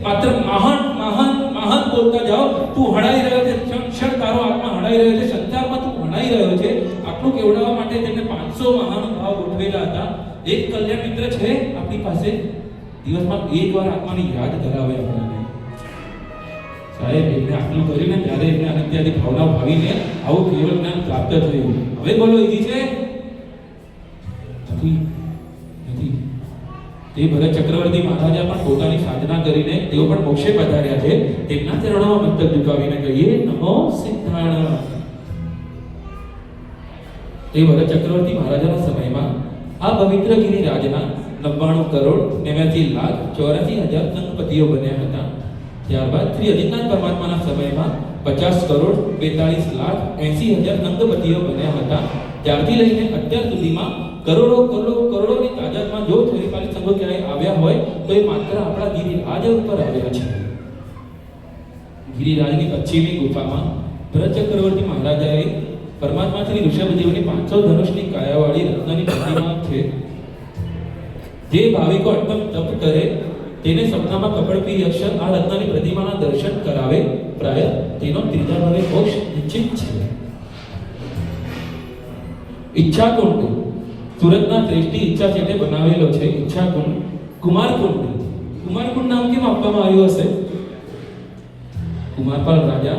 માત્ર મહાન મહાન મહાન બોલતા જાઓ. તું હણાઈ રહ્યો છે, ક્ષણ તારો આત્મા હણાઈ રહ્યો છે, સંસારમાં તું હણાઈ રહ્યો છે. આટલું કેવડાવવા માટે તેમને 500 મહાન ભાવ ગોઠવેલા હતા. એક કલ્યાણ મિત્ર છે આપણી પાસે, દિવસમાં એક વાર આત્માની યાદ કરાવે આપણને. સાહેબ એમને આટલું કર્યું ને ત્યારે એમને અનંત્યાદી ભાવના ભાવીને આવું કેવળ જ્ઞાન પ્રાપ્ત થયું. હવે બોલો ઈજી છે? નથી. તે ભરત ચક્રવર્તી મહારાજા પણ પોતાની સાધના કરીને તેઓ પણ મોક્ષે પધાર્યા છે. તેમના ચરણોમાં મસ્તક ઝુકાવીને કહીએ નમો સિદ્ધાણ. તે ભરત ચક્રવર્તી મહારાજાના સમયમાં આ પવિત્ર ગિરિરાજના 99 કરોડ 89 લાખ 84,000 સંપત્તિઓ બન્યા હતા. ત્યારબાદ શ્રી અજિતનાથ પરમાત્માના સમયમાં 50 કરોડ 42 લાખ 80,000 સંપત્તિઓ બન્યા હતા. ત્યારથી લઈને અત્યાર સુધીમાં કરોડોની તાદાદમાં જો થરીપાલી સંઘો ક્યાંય આવ્યા હોય તો એ માત્ર આપણા ગિરિરાજ ઉપર આવ્યા છે. ગિરિરાજની પશ્ચિમી ગુફામાં ભરત ચક્રવર્તી મહારાજાએ પરમાત્મા શ્રી ઋષભદેવની 500 ધનુષની કાયાવાળી રત્નની પ્રતિમા છે. જે ભાવિકો અટમ તપ કરે તેને સપનામાં કપડપી યક્ષ આ રત્નની પ્રતિમાના દર્શન કરાવે, પ્રાય તેનો ત્રીજા ભાવે મોક્ષ નિશ્ચિત છે. ઈચ્છાકુંડ સુરતના શ્રેષ્ઠી ઈચ્છા શેઠે બનાવેલો છે. ઈચ્છાકુંડ કુમારકુંડ નામ કેમ આપવામાં આવ્યું હશે? કુમારપાલ રાજા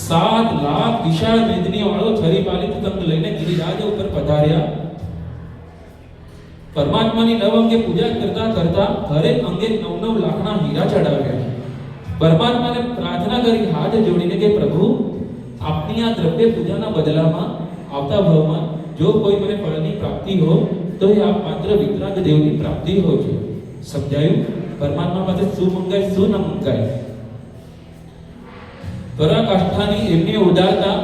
7 લાખ વિશાળ મેદની વાળો છરીપાલિત તંગ લઈને ગિરિરાજ ઉપર પધાર્યા. પરમાત્માની નવ અંગે પૂજા કરતા કરતા હરેક અંગે 9 લાખના હીરા ચડાવ્યા. પરમાત્માને પ્રાર્થના કરી હાથ જોડીને કે પ્રભુ આપની આ દ્રવ્ય પૂજાના બદલામાં આવતા ભાવમાં જો કોઈ મને ફળની પ્રાપ્તિ હો તો એ આપ માત્ર વિતરાગ દેવની પ્રાપ્તિ હો છે. સમજાયું? પરમાત્મા પાસે શું મંગાય શું ન મંગાય. પરાકાષ્ઠાની એમની ઉદારતા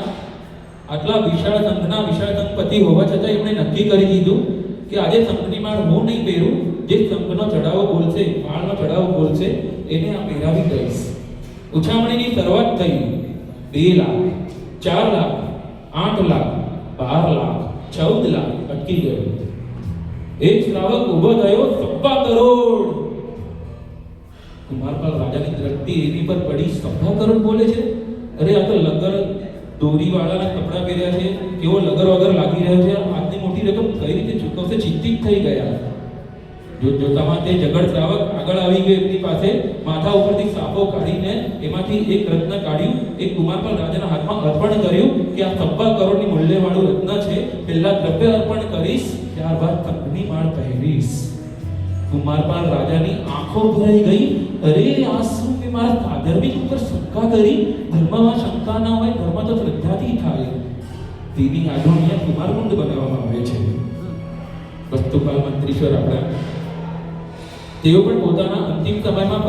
આટલા વિશાળ સંઘના વિશાળ સંપત્તિ હોવા છતાં એમણે નક્કી કરી દીધું કે આજે સંઘની માળ હું નહીં પહેરું, જે સંઘનો ચડાવો બોલશે, માળનો ચડાવો બોલશે એને આ પહેરાવી દઈશ. ઉછામણીની શરૂઆત થઈ. 2 લાખ 4 લાખ 8 લાખ 12 લાખ 14 લાખ અટકી ગયો. એક શ્રાવક ઉભો થયો 1.25 કરોડ. કુમારપાલ રાજાની દ્રષ્ટિ એની પર પડી. 1.25 કરોડ બોલે છે? અરે આ તો લગર દોરી વાળાના કપડા પહેર્યા છે, કેવો લગર વગર લાગી રહ્યો છે. આટલી મોટી રકમ કઈ રીતે ચૂકવશે? ચિંતિત થઈ ગયા. જોતામાં તે જગડ શ્રાવક આગળ આવી ગયો. એમની પાસે માથા ઉપરથી સાફો કાઢીને એમાંથી એક રત્ન કાઢ્યું, એક કુમારપાલ રાજાના હાથમાં અર્પણ કર્યું કે આ 1.25 કરોડની મૂલ્યવાળું રત્ન છે, પહેલા દ્રવ્ય અર્પણ કરીશ, ત્યારબાદ કંકની માળ પહેરીશ. કુમારપાલ રાજાની આંખો ભરાઈ ગઈ. અરે આ શું? કે મારા ધાર્મિક ઉપર શંકા કરી. ધર્મમાં શંકા ના હોય, ધર્મ તો શ્રદ્ધાથી થાય. તેની આગળ કુમારકુંડ બનાવવામાં આવે છે. વસ્તુપાલ મંત્રીશ્વર આપણા તેઓ પણ પોતાના અંતિમ સમયમાં